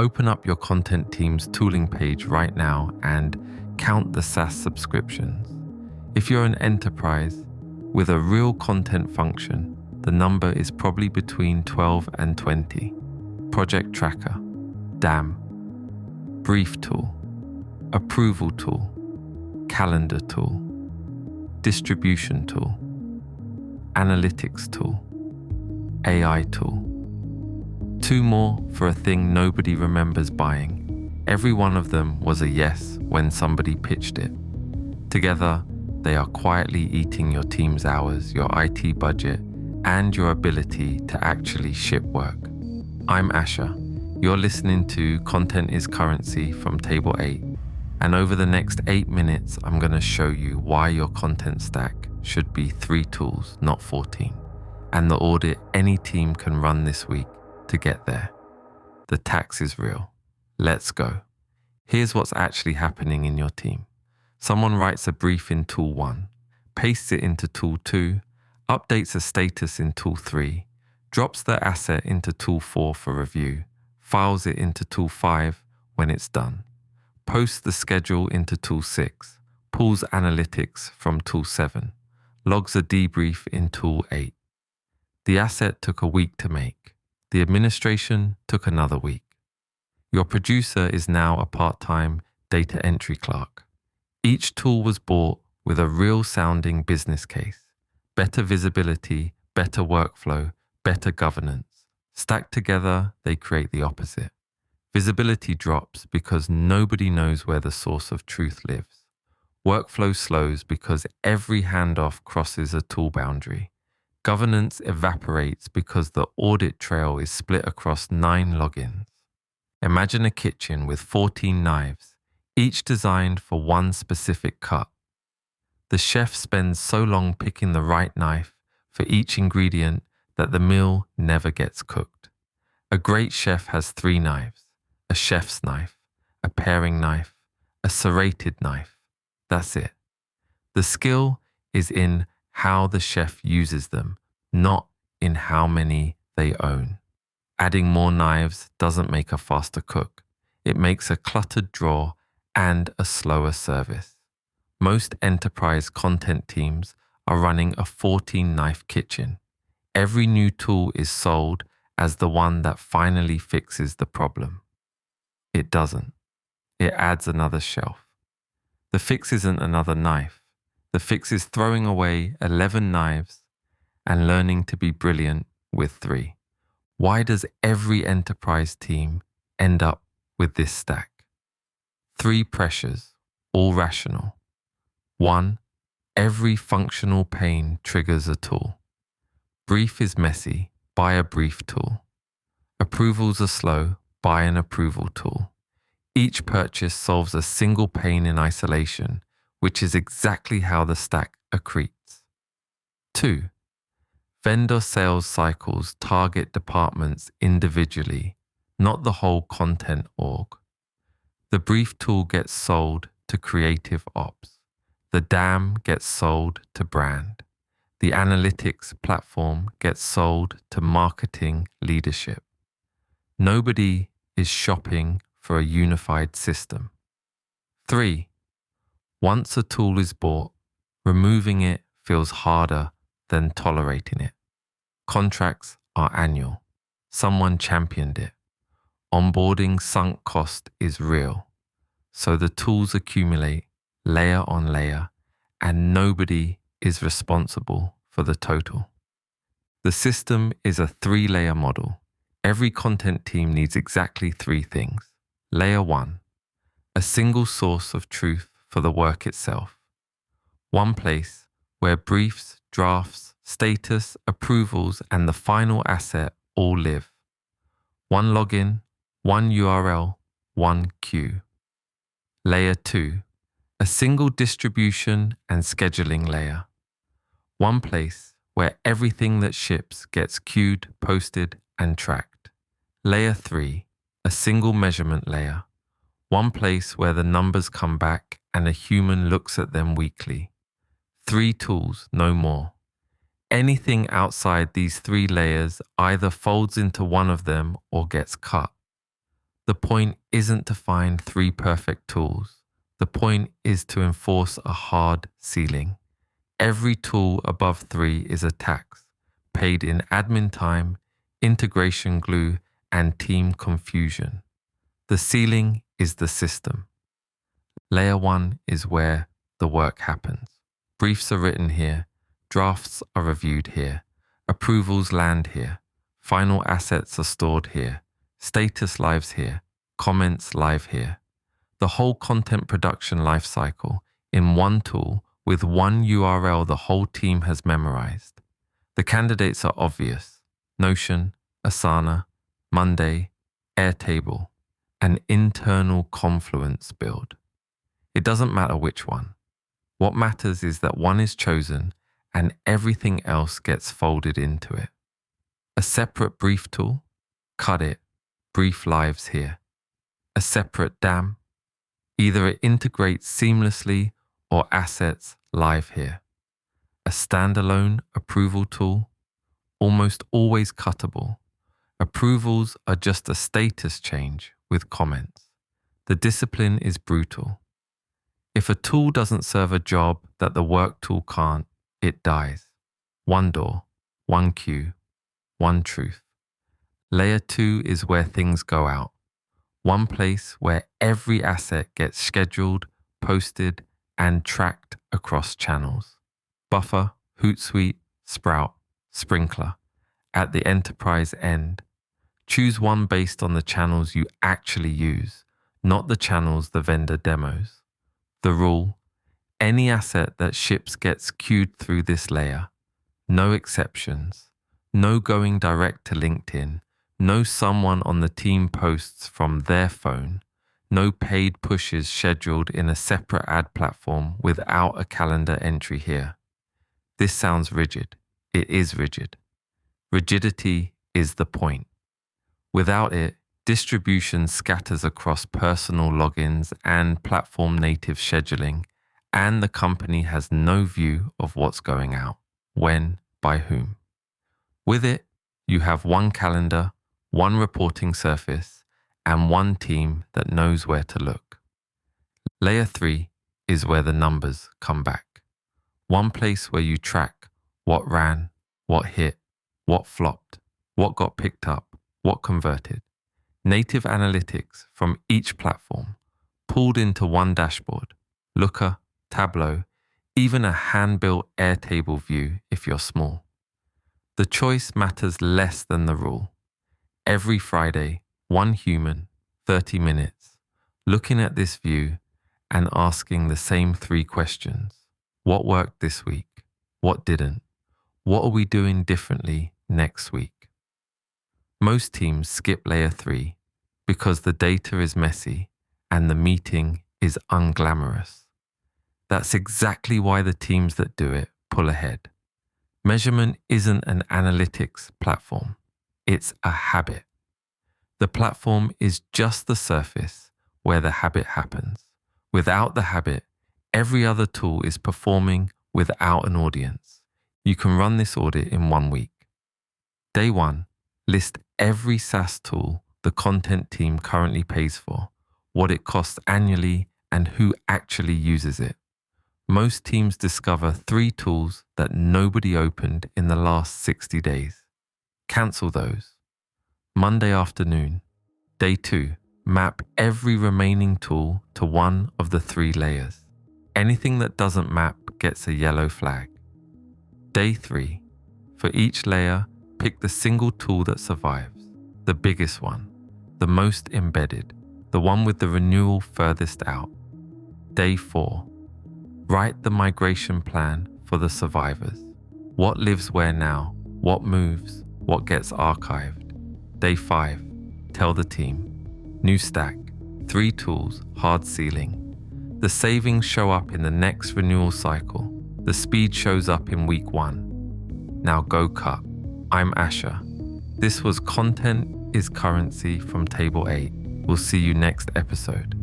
Open up your content team's tooling page right now and count the SaaS subscriptions. If you're an enterprise with a real content function, the number is probably between 12 and 20. Project Tracker, DAM, Brief Tool, Approval Tool, Calendar Tool, Distribution Tool, Analytics Tool, AI Tool. 2 more for a thing nobody remembers buying. Every one of them was a yes when somebody pitched it. Together, they are quietly eating your team's hours, your IT budget, and your ability to actually ship work. I'm Asher. You're listening to Content is Currency from Table 8. And over the next 8 minutes, I'm going to show you why your content stack should be 3 tools, not 14, and the audit any team can run this week to get there. The tax is real. Let's go. Here's what's actually happening in your team. Someone writes a brief in Tool 1, pastes it into Tool 2, updates a status in Tool 3, drops the asset into Tool 4 for review, files it into Tool 5 when it's done, posts the schedule into Tool 6, pulls analytics from Tool 7, logs a debrief in Tool 8. The asset took a week to make. The administration took another week. Your producer is now a part-time data entry clerk. Each tool was bought with a real-sounding business case. Better visibility, better workflow, better governance. Stacked together, they create the opposite. Visibility drops because nobody knows where the source of truth lives. Workflow slows because every handoff crosses a tool boundary. Governance evaporates because the audit trail is split across 9 logins. Imagine a kitchen with 14 knives, each designed for one specific cut. The chef spends so long picking the right knife for each ingredient that the meal never gets cooked. A great chef has 3 knives, a chef's knife, a paring knife, a serrated knife. That's it. The skill is in how the chef uses them, not in how many they own. Adding more knives doesn't make a faster cook. It makes a cluttered drawer and a slower service. Most enterprise content teams are running a 14-knife kitchen. Every new tool is sold as the one that finally fixes the problem. It doesn't. It adds another shelf. The fix isn't another knife. The fix is throwing away 11 knives and learning to be brilliant with 3. Why does every enterprise team end up with this stack? 3 pressures, all rational. 1, every functional pain triggers a tool. Brief is messy, buy a brief tool. Approvals are slow, buy an approval tool. Each purchase solves a single pain in isolation, which is exactly how the stack accretes. 2, vendor sales cycles target departments individually, not the whole content org. The brief tool gets sold to creative ops. The DAM gets sold to brand. The analytics platform gets sold to marketing leadership. Nobody is shopping for a unified system. 3, once a tool is bought, removing it feels harder than tolerating it. Contracts are annual. Someone championed it. Onboarding sunk cost is real. So the tools accumulate layer on layer, and nobody is responsible for the total. The system is a 3-layer model. Every content team needs exactly 3 things. Layer 1, a single source of truth for the work itself. One place where briefs, drafts, status, approvals, and the final asset all live. One login, one URL, one queue. Layer 2, a single distribution and scheduling layer. One place where everything that ships gets queued, posted, and tracked. Layer 3, a single measurement layer. One place where the numbers come back and a human looks at them weekly. 3 tools, no more. Anything outside these 3 layers either folds into one of them or gets cut. The point isn't to find 3 perfect tools. The point is to enforce a hard ceiling. Every tool above 3 is a tax, paid in admin time, integration glue, and team confusion. The ceiling is the system. Layer 1 is where the work happens. Briefs are written here, drafts are reviewed here, approvals land here, final assets are stored here, status lives here, comments live here. The whole content production lifecycle in one tool with one URL the whole team has memorized. The candidates are obvious: Notion, Asana, Monday, Airtable, an internal Confluence build. It doesn't matter which one. What matters is that one is chosen and everything else gets folded into it. A separate brief tool? Cut it. Brief lives here. A separate DAM? Either it integrates seamlessly or assets live here. A standalone approval tool? Almost always cuttable. Approvals are just a status change with comments. The discipline is brutal. If a tool doesn't serve a job that the work tool can't, it dies. One door, one queue, one truth. Layer 2 is where things go out. One place where every asset gets scheduled, posted, and tracked across channels. Buffer, Hootsuite, Sprout, Sprinkler. At the enterprise end, choose one based on the channels you actually use, not the channels the vendor demos. The rule: any asset that ships gets queued through this layer. No exceptions. No going direct to LinkedIn. No someone on the team posts from their phone. No paid pushes scheduled in a separate ad platform without a calendar entry here. This sounds rigid. It is rigid. Rigidity is the point. Without it, distribution scatters across personal logins and platform-native scheduling, and the company has no view of what's going out, when, by whom. With it, you have one calendar, one reporting surface, and one team that knows where to look. Layer 3 is where the numbers come back. One place where you track what ran, what hit, what flopped, what got picked up, what converted. Native analytics from each platform, pulled into one dashboard, Looker, Tableau, even a hand-built Airtable view if you're small. The choice matters less than the rule. Every Friday, one human, 30 minutes, looking at this view and asking the same 3 questions. What worked this week? What didn't? What are we doing differently next week? Most teams skip layer 3 because the data is messy and the meeting is unglamorous. That's exactly why the teams that do it pull ahead. Measurement isn't an analytics platform. It's a habit. The platform is just the surface where the habit happens. Without the habit, every other tool is performing without an audience. You can run this audit in 1 week. Day 1, list every SaaS tool the content team currently pays for, what it costs annually, and who actually uses it. Most teams discover 3 tools that nobody opened in the last 60 days. Cancel those. Monday afternoon. Day 2, map every remaining tool to one of the 3 layers. Anything that doesn't map gets a yellow flag. Day 3, for each layer, pick the single tool that survives, the biggest one, the most embedded, the one with the renewal furthest out. Day 4, write the migration plan for the survivors. What lives where now? What moves? What gets archived? Day 5, tell the team. New stack, 3 tools, hard ceiling. The savings show up in the next renewal cycle. The speed shows up in week 1. Now go cut. I'm Asher. This was Content is Currency from Table 8. We'll see you next episode.